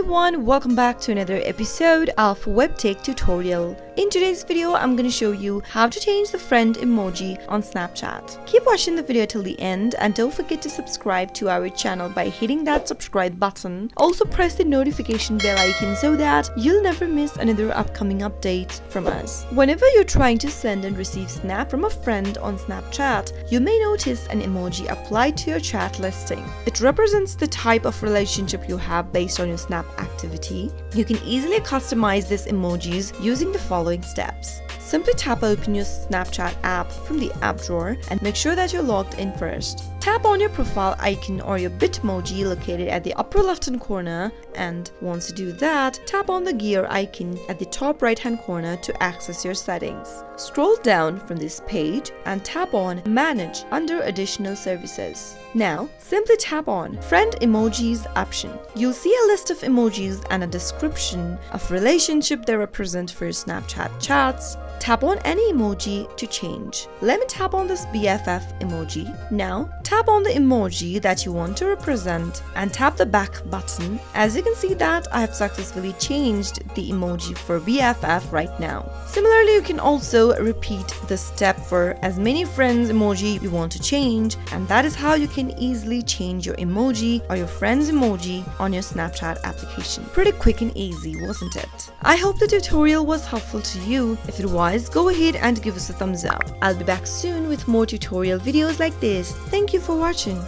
everyone, welcome back to another episode of Webtech Tutorial. In today's video, I'm going to show you how to change the friend emoji on Snapchat. Keep watching the video till the end and don't forget to subscribe to our channel by hitting that subscribe button. Also press the notification bell icon so that you'll never miss another upcoming update from us. Whenever you're trying to send and receive snap from a friend on Snapchat, you may notice an emoji applied to your chat listing. It represents the type of relationship you have based on your Snap activity. You can easily customize these emojis using the following steps. Simply tap open your Snapchat app from the app drawer and make sure that you're logged in first. Tap on your profile icon or your Bitmoji located at the upper left-hand corner, and once you do that, tap on the gear icon at the top right-hand corner to access your settings. Scroll down from this page and tap on Manage under Additional Services. Now, simply tap on Friend Emojis option. You'll see a list of emojis and a description of relationship they represent for your Snapchat chats. Tap on any emoji to change. Let me tap on this BFF emoji. Now, tap on the emoji that you want to represent and tap the back button. As you can see that I have successfully changed the emoji for BFF right now. Similarly, you can also repeat this step for as many friends emoji you want to change, and that is how you can easily change your emoji or your friend's emoji on your Snapchat application. Pretty quick and easy, wasn't it? I hope the tutorial was helpful to you. If it was, go ahead and give us a thumbs up. I'll be back soon with more tutorial videos like this. Thank you for watching.